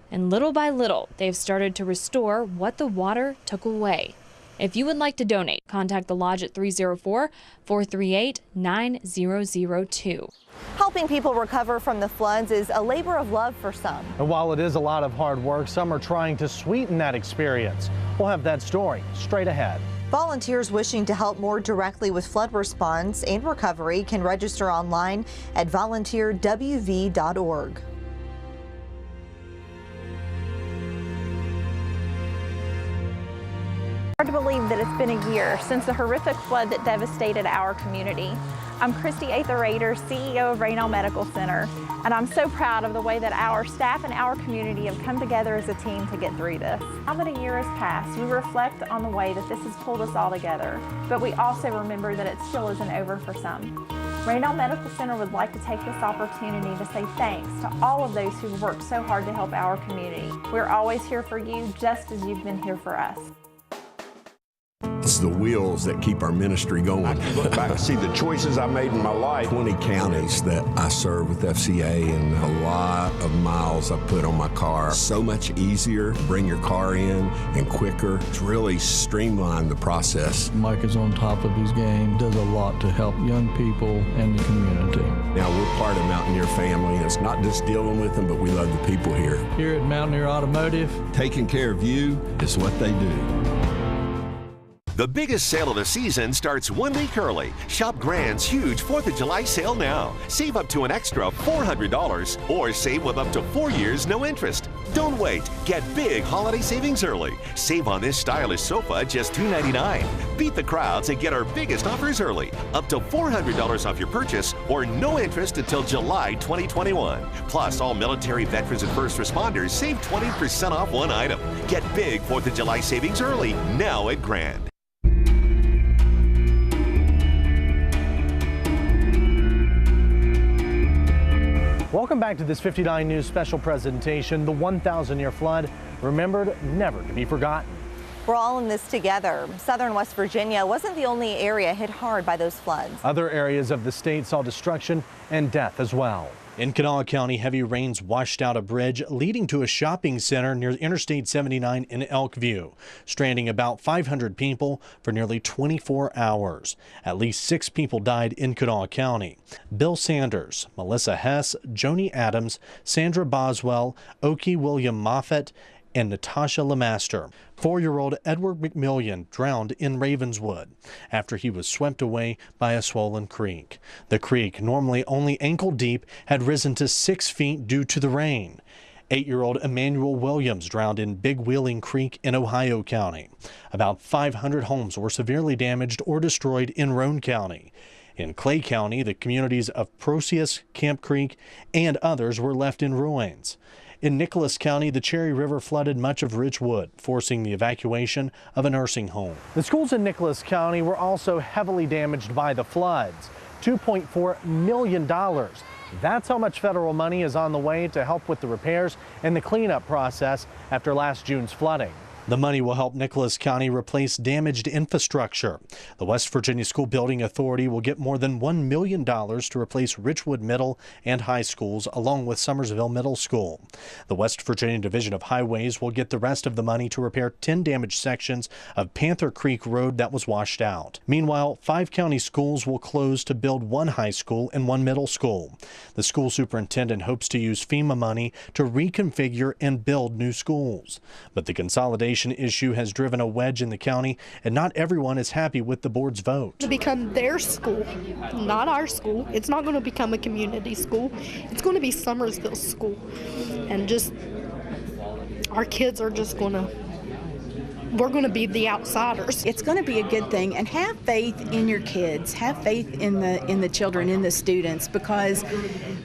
And little by little, they've started to restore what the water took away. If you would like to donate, contact the lodge at 304-438-9002. Helping people recover from the floods is a labor of love for some. And while it is a lot of hard work, some are trying to sweeten that experience. We'll have that story straight ahead. Volunteers wishing to help more directly with flood response and recovery can register online at volunteerwv.org. Hard to believe that it's been a year since the horrific flood that devastated our community. I'm Christy Ather-Rader, CEO of Raynell Medical Center, and I'm so proud of the way that our staff and our community have come together as a team to get through this. Now that a year has passed, we reflect on the way that this has pulled us all together, but we also remember that it still isn't over for some. Raynell Medical Center would like to take this opportunity to say thanks to all of those who've worked so hard to help our community. We're always here for you, just as you've been here for us. It's the wheels that keep our ministry going. I can look back and see the choices I made in my life. 20 counties that I serve with FCA and a lot of miles I put on my car. So much easier to bring your car in and quicker. It's really streamlined the process. Mike is on top of his game, does a lot to help young people and the community. Now we're part of Mountaineer family. It's not just dealing with them, but we love the people here. Here at Mountaineer Automotive, taking care of you is what they do. The biggest sale of the season starts 1 week early. Shop Grand's huge 4th of July sale now. Save up to an extra $400 or save with up to 4 years no interest. Don't wait. Get big holiday savings early. Save on this stylish sofa just $299. Beat the crowds and get our biggest offers early. Up to $400 off your purchase or no interest until July 2021. Plus, all military veterans and first responders save 20% off one item. Get big 4th of July savings early now at Grand. Welcome back to this 59 News special presentation, the 1,000-year flood, remembered, never to be forgotten. We're all in this together. Southern West Virginia wasn't the only area hit hard by those floods. Other areas of the state saw destruction and death as well. In Kanawha County, heavy rains washed out a bridge leading to a shopping center near Interstate 79 in Elkview, stranding about 500 people for nearly 24 hours. At least 6 people died in Kanawha County. Bill Sanders, Melissa Hess, Joni Adams, Sandra Boswell, Oki William Moffett, and Natasha Lemaster. 4-year-old Edward McMillian drowned in Ravenswood after he was swept away by a swollen creek. The creek, normally only ankle deep, had risen to 6 feet due to the rain. 8-year-old Emmanuel Williams drowned in Big Wheeling Creek in Ohio County. About 500 homes were severely damaged or destroyed in Roane County. In Clay County, the communities of Process, Camp Creek, and others were left in ruins. In Nicholas County, the Cherry River flooded much of Richwood, forcing the evacuation of a nursing home. The schools in Nicholas County were also heavily damaged by the floods. $2.4 million. That's how much federal money is on the way to help with the repairs and the cleanup process after last June's flooding. The money will help Nicholas County replace damaged infrastructure. The West Virginia School Building Authority will get more than $1 million to replace Richwood Middle and High Schools, along with Summersville Middle School. The West Virginia Division of Highways will get the rest of the money to repair 10 damaged sections of Panther Creek Road that was washed out. Meanwhile, 5 county schools will close to build 1 high school and 1 middle school. The school superintendent hopes to use FEMA money to reconfigure and build new schools. But the consolidation issue has driven a wedge in the county, and not everyone is happy with the board's vote. To become their school, not our school. It's not going to become a community school. It's going to be Summersville School. And just, our kids are just going to, we're going to be the outsiders. It's going to be a good thing, and have faith in your kids. Have faith in the children, in the students, because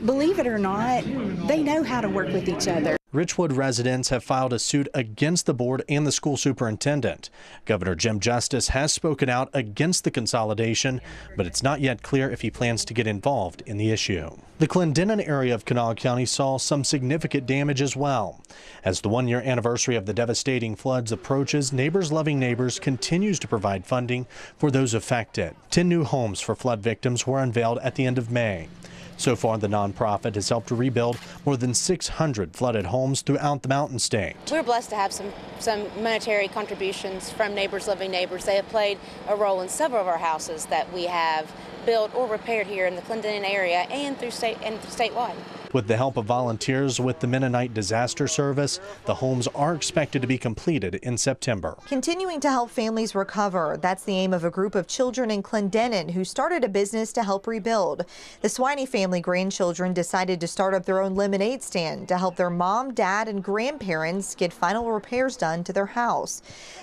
believe it or not, they know how to work with each other. Richwood residents have filed a suit against the board and the school superintendent. Governor Jim Justice has spoken out against the consolidation, but it's not yet clear if he plans to get involved in the issue. The Clendenin area of Kanawha County saw some significant damage as well. As the 1-year anniversary of the devastating floods approaches, Neighbors Loving Neighbors continues to provide funding for those affected. 10 new homes for flood victims were unveiled at the end of May. So far, the nonprofit has helped to rebuild more than 600 flooded homes throughout the Mountain State. We're blessed to have some monetary contributions from Neighbors Loving Neighbors. They have played a role in several of our houses that we have built or repaired here in the Clendenin area and statewide. With the help of volunteers with the Mennonite Disaster Service, the homes are expected to be completed in September. Continuing to help families recover, that's the aim of a group of children in Clendenin who started a business to help rebuild. The Swiney family grandchildren decided to start up their own lemonade stand to help their mom, dad, and grandparents get final repairs done to their house.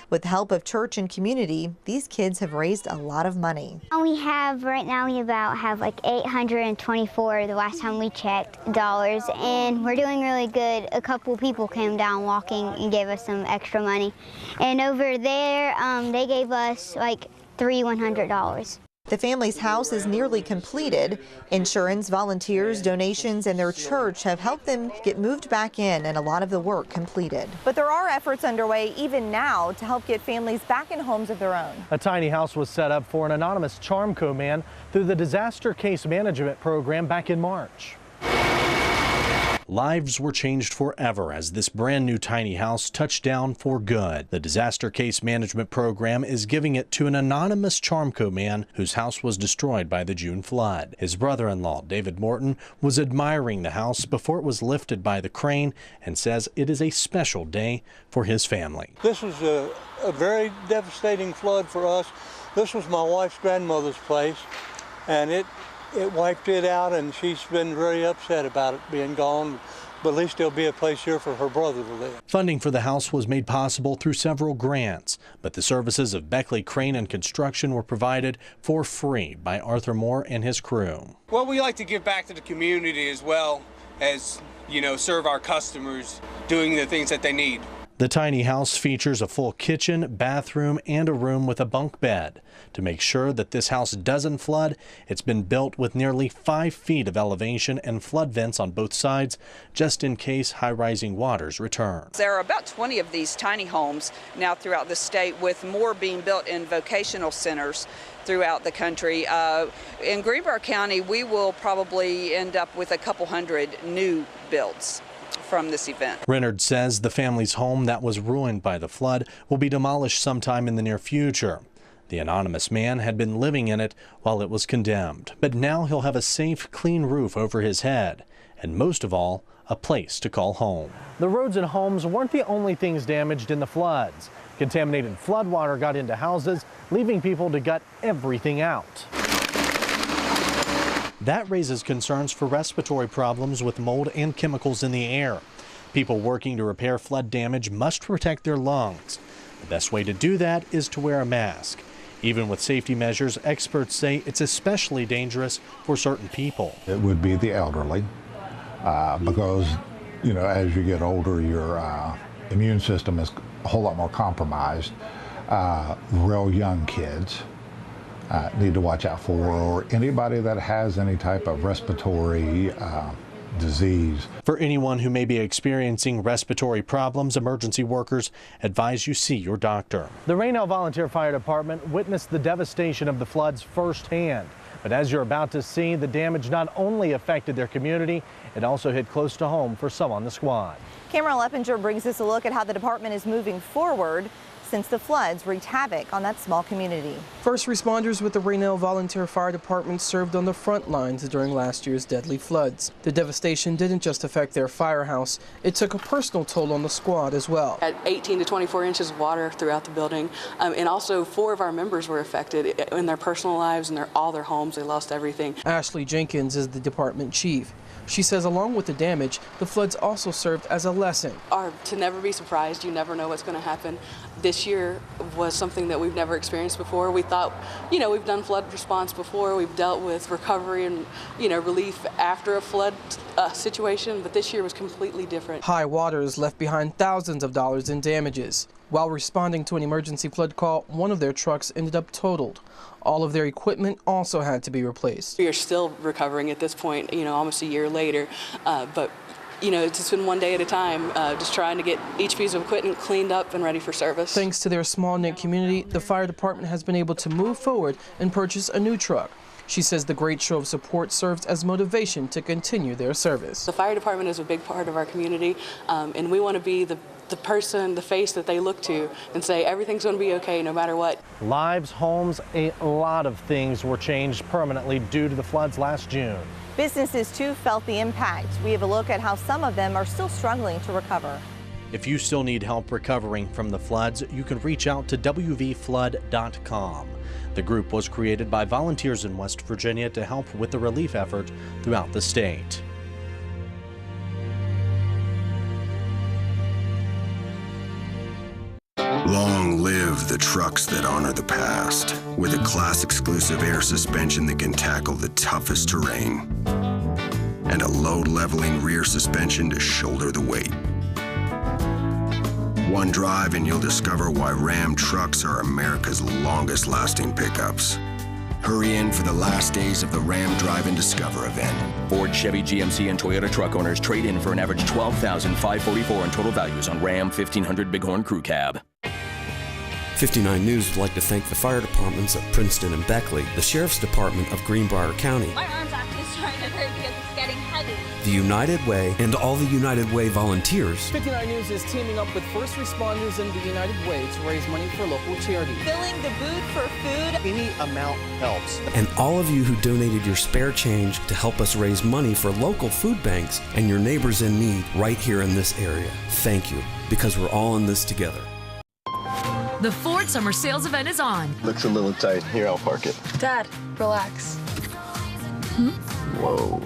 With the help of church and community, these kids have raised a lot of money. Right now we have like 824 the last time we checked dollars, and we're doing really good. A couple people came down walking and gave us some extra money, and over there they gave us like $100. The family's house is nearly completed. Insurance, volunteers, donations, and their church have helped them get moved back in and a lot of the work completed. But there are efforts underway even now to help get families back in homes of their own. A tiny house was set up for an anonymous Charmco man through the Disaster Case Management Program back in March. Lives were changed forever as this brand new tiny house touched down for good. The Disaster Case Management Program is giving it to an anonymous Charmco man whose house was destroyed by the June flood. His brother-in-law, David Morton, was admiring the house before it was lifted by the crane and says it is a special day for his family. This was a very devastating flood for us. This was my wife's grandmother's place, and it wiped it out, and she's been very upset about it being gone, but at least there'll be a place here for her brother to live. Funding for the house was made possible through several grants, but the services of Beckley Crane and Construction were provided for free by Arthur Moore and his crew. Well, we like to give back to the community as well as, serve our customers doing the things that they need. The tiny house features a full kitchen, bathroom, and a room with a bunk bed. To make sure that this house doesn't flood, it's been built with nearly 5 feet of elevation and flood vents on both sides, just in case high-rising waters return. There are about 20 of these tiny homes now throughout the state, with more being built in vocational centers throughout the country. In Greenbrier County, we will probably end up with a couple hundred new builds from this event. Renard says the family's home that was ruined by the flood will be demolished sometime in the near future. The anonymous man had been living in it while it was condemned, but now he'll have a safe, clean roof over his head, and most of all, a place to call home. The roads and homes weren't the only things damaged in the floods. Contaminated floodwater got into houses, leaving people to gut everything out. That raises concerns for respiratory problems with mold and chemicals in the air. People working to repair flood damage must protect their lungs. The best way to do that is to wear a mask. Even with safety measures, experts say it's especially dangerous for certain people. It would be the elderly because, as you get older, your immune system is a whole lot more compromised. Real young kids need to watch out for, or anybody that has any type of respiratory disease. For anyone who may be experiencing respiratory problems, emergency workers advise you see your doctor. The Raynell Volunteer Fire Department witnessed the devastation of the floods firsthand. But as you're about to see, the damage not only affected their community, it also hit close to home for some on the squad. Cameron Leppinger brings us a look at how the department is moving forward since the floods wreaked havoc on that small community. First responders with the Raynell Volunteer Fire Department served on the front lines during last year's deadly floods. The devastation didn't just affect their firehouse, it took a personal toll on the squad as well. Had 18 to 24 inches of water throughout the building, and also 4 of our members were affected in their personal lives and all their homes. They lost everything. Ashley Jenkins is the department chief. She says along with the damage, the floods also served as a lesson. To never be surprised, you never know what's going to happen. This year was something that we've never experienced before. We thought, we've done flood response before, we've dealt with recovery and, relief after a flood situation, but this year was completely different. High waters left behind thousands of dollars in damages. While responding to an emergency flood call, one of their trucks ended up totaled. All of their equipment also had to be replaced. We are still recovering at this point, almost a year later, but it's just been one day at a time, just trying to get each piece of equipment cleaned up and ready for service. Thanks to their small-knit community, the fire department has been able to move forward and purchase a new truck. She says the great show of support serves as motivation to continue their service. The fire department is a big part of our community, and we want to be the person, the face that they look to and say everything's going to be okay no matter what. Lives, homes, a lot of things were changed permanently due to the floods last June. Businesses too felt the impact. We have a look at how some of them are still struggling to recover. If you still need help recovering from the floods, you can reach out to WVFlood.com. The group was created by volunteers in West Virginia to help with the relief effort throughout the state. Long live the trucks that honor the past, with a class-exclusive air suspension that can tackle the toughest terrain, and a load-leveling rear suspension to shoulder the weight. One drive and you'll discover why Ram trucks are America's longest-lasting pickups. Hurry in for the last days of the Ram Drive and Discover event. Ford, Chevy, GMC, and Toyota truck owners trade in for an average $12,544 in total values on Ram 1500 Bighorn Crew Cab. 59 News would like to thank the fire departments of Princeton and Beckley, the Sheriff's Department of Greenbrier County, my arm's actually starting to hurt because it's getting heavy, the United Way, and all the United Way volunteers. 59 News is teaming up with first responders and the United Way to raise money for local charity. Filling the boot for food. Any amount helps. And all of you who donated your spare change to help us raise money for local food banks and your neighbors in need right here in this area. Thank you, because we're all in this together. The Ford Summer Sales Event is on. Looks a little tight. Here, I'll park it. Dad, relax. Whoa.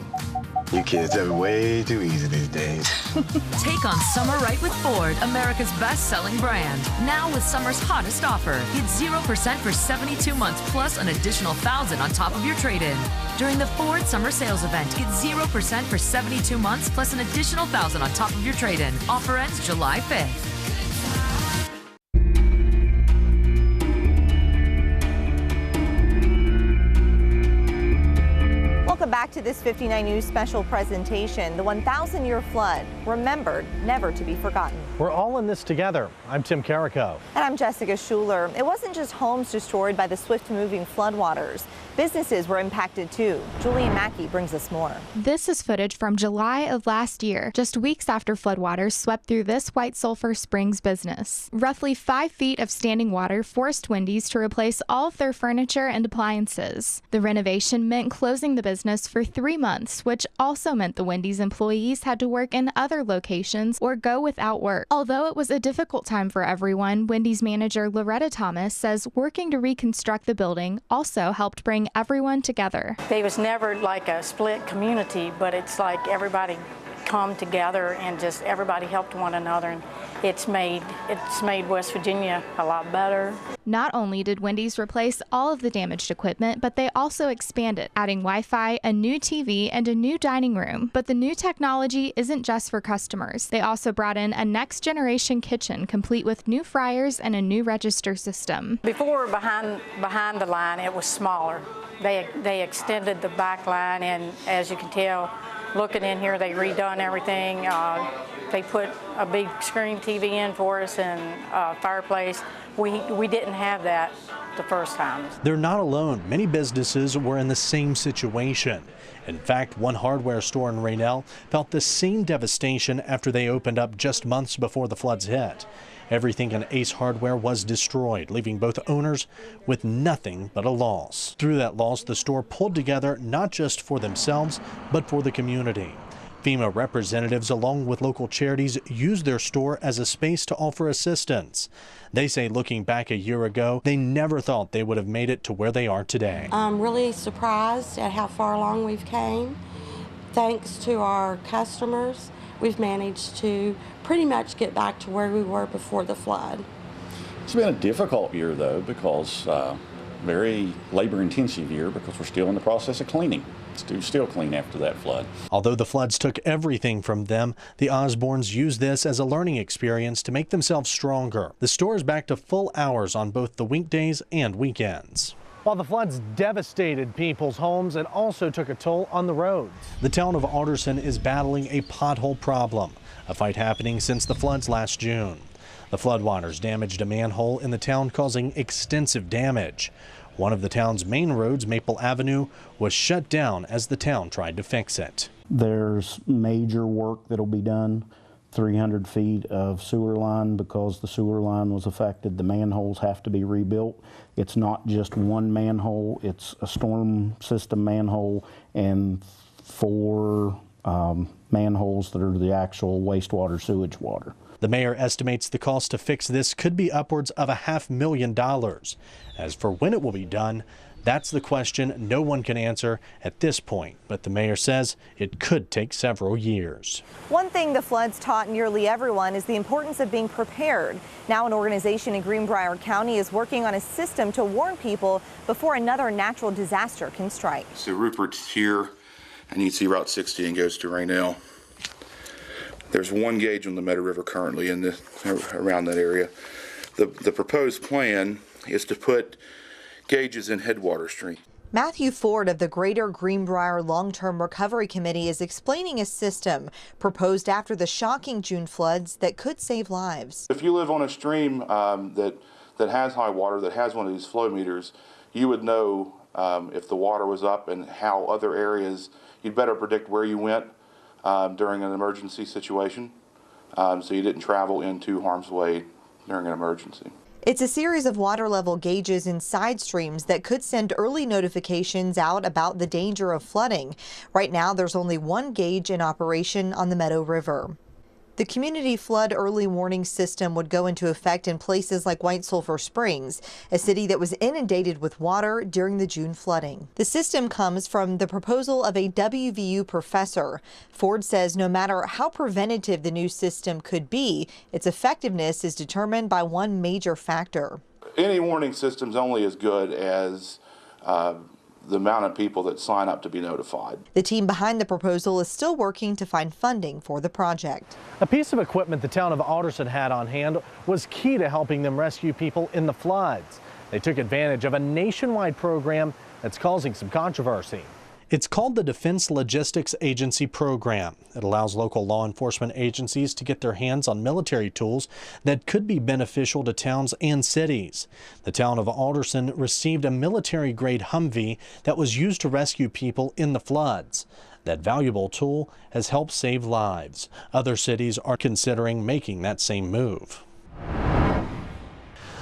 You kids have it way too easy these days. Take on summer right with Ford, America's best-selling brand. Now with summer's hottest offer. Get 0% for 72 months plus an additional $1,000 on top of your trade-in. During the Ford Summer Sales Event, get 0% for 72 months plus an additional $1,000 on top of your trade-in. Offer ends July 5th. Welcome back to this 59 News special presentation. The 1,000-year flood, remembered, never to be forgotten. We're all in this together. I'm Tim Carrico. And I'm Jessica Schuler. It wasn't just homes destroyed by the swift-moving floodwaters. Businesses were impacted too. Julian Mackey brings us more. This is footage from July of last year, just weeks after floodwaters swept through this White Sulphur Springs business. Roughly 5 feet of standing water forced Wendy's to replace all of their furniture and appliances. The renovation meant closing the business for 3 months, which also meant the Wendy's employees had to work in other locations or go without work. Although it was a difficult time for everyone, Wendy's manager Loretta Thomas says working to reconstruct the building also helped bring everyone together. There was never like a split community, but it's like everybody come together and just everybody helped one another, and it's made West Virginia a lot better. Not only did Wendy's replace all of the damaged equipment, but they also expanded, adding Wi-Fi, a new TV, and a new dining room. But the new technology isn't just for customers. They also brought in a next-generation kitchen, complete with new fryers and a new register system. Before, behind the line, it was smaller. They extended the back line, and as you can tell, looking in here, they redone everything. They put a big screen TV in for us and a fireplace. We didn't have that the first time. They're not alone. Many businesses were in the same situation. In fact, one hardware store in Raynell felt the same devastation after they opened up just months before the floods hit. Everything in Ace Hardware was destroyed, leaving both owners with nothing but a loss. Through that loss, the store pulled together not just for themselves, but for the community. FEMA representatives, along with local charities, used their store as a space to offer assistance. They say looking back a year ago, they never thought they would have made it to where they are today. I'm really surprised at how far along we've came. Thanks to our customers, we've managed to pretty much get back to where we were before the flood. It's been a difficult year, though, because very labor-intensive year because we're still in the process of cleaning. Still clean after that flood. Although the floods took everything from them, the Osbornes used this as a learning experience to make themselves stronger. The store is back to full hours on both the weekdays and weekends. While the floods devastated people's homes, it also took a toll on the roads. The town of Alderson is battling a pothole problem, a fight happening since the floods last June. The floodwaters damaged a manhole in the town, causing extensive damage. One of the town's main roads, Maple Avenue, was shut down as the town tried to fix it. There's major work that'll be done. 300 feet of sewer line because the sewer line was affected. The manholes have to be rebuilt. It's not just one manhole, it's a storm system manhole and 4 manholes that are the actual wastewater sewage water. The mayor estimates the cost to fix this could be upwards of $500,000. As for when it will be done, that's the question no one can answer at this point, but the mayor says it could take several years. One thing the floods taught nearly everyone is the importance of being prepared. Now an organization in Greenbrier County is working on a system to warn people before another natural disaster can strike. So Rupert's here, and you can see Route 60 and goes to Raynell. There's one gauge on the Meadow River currently around that area. The proposed plan is to put gauges in headwater stream. Matthew Ford of the Greater Greenbrier Long-Term Recovery Committee is explaining a system proposed after the shocking June floods that could save lives. If you live on a stream that has high water, that has one of these flow meters, you would know if the water was up and how other areas, you'd better predict where you went during an emergency situation, so you didn't travel into harm's way during an emergency. It's a series of water level gauges in side streams that could send early notifications out about the danger of flooding. Right now, there's only one gauge in operation on the Meadow River. The community flood early warning system would go into effect in places like White Sulphur Springs, a city that was inundated with water during the June flooding. The system comes from the proposal of a WVU professor. Ford says no matter how preventative the new system could be, its effectiveness is determined by one major factor. Any warning system is only as good as the amount of people that sign up to be notified. The team behind the proposal is still working to find funding for the project. A piece of equipment the town of Alderson had on hand was key to helping them rescue people in the floods. They took advantage of a nationwide program that's causing some controversy. It's called the Defense Logistics Agency Program. It allows local law enforcement agencies to get their hands on military tools that could be beneficial to towns and cities. The town of Alderson received a military-grade Humvee that was used to rescue people in the floods. That valuable tool has helped save lives. Other cities are considering making that same move.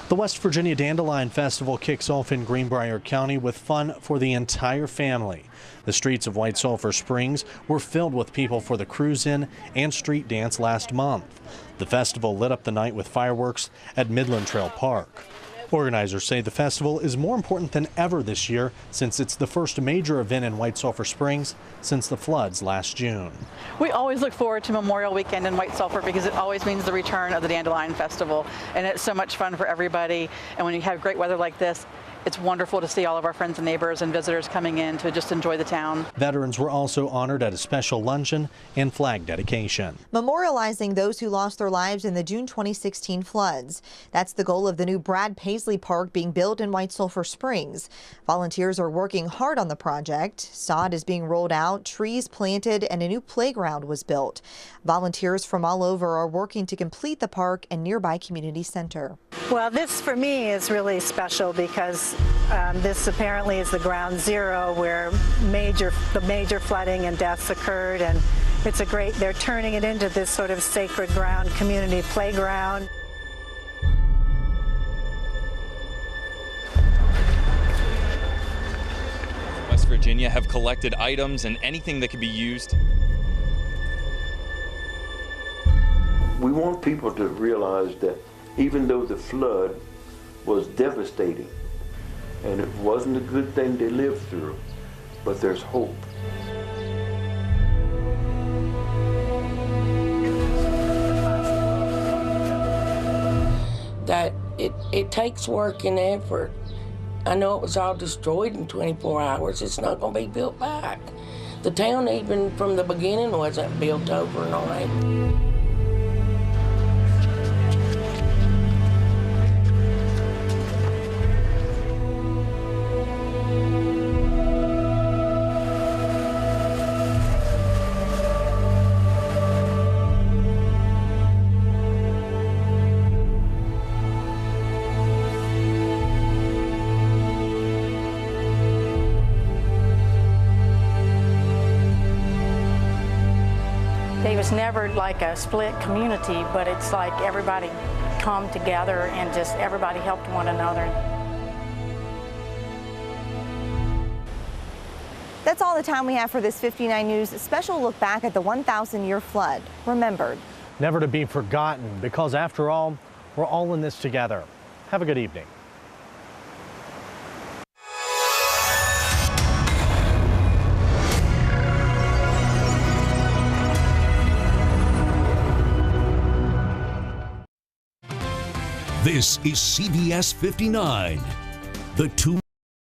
The West Virginia Dandelion Festival kicks off in Greenbrier County with fun for the entire family. The streets of White Sulphur Springs were filled with people for the cruise-in and street dance last month. The festival lit up the night with fireworks at Midland Trail Park. Organizers say the festival is more important than ever this year since it's the first major event in White Sulphur Springs since the floods last June. We always look forward to Memorial Weekend in White Sulphur because it always means the return of the Dandelion Festival, and it's so much fun for everybody. And when you have great weather like this, it's wonderful to see all of our friends and neighbors and visitors coming in to just enjoy the town. Veterans were also honored at a special luncheon and flag dedication. Memorializing those who lost their lives in the June 2016 floods. That's the goal of the new Brad Paisley Park being built in White Sulphur Springs. Volunteers are working hard on the project. Sod is being rolled out, trees planted, and a new playground was built. Volunteers from all over are working to complete the park and nearby community center. Well, this for me is really special because this apparently is the ground zero where the major flooding and deaths occurred, and they're turning it into this sort of sacred ground community playground. West Virginia have collected items and anything that could be used. We want people to realize that even though the flood was devastating and it wasn't a good thing they lived through, but there's hope. That it takes work and effort. I know it was all destroyed in 24 hours. It's not going to be built back. The town, even from the beginning, wasn't built overnight. it's never like a split community, but it's like everybody come together and just everybody helped one another. That's all the time we have for this 59 News special look back at the 1,000-year flood. Remembered. Never to be forgotten, because after all, we're all in this together. Have a good evening. This is CBS 59. The two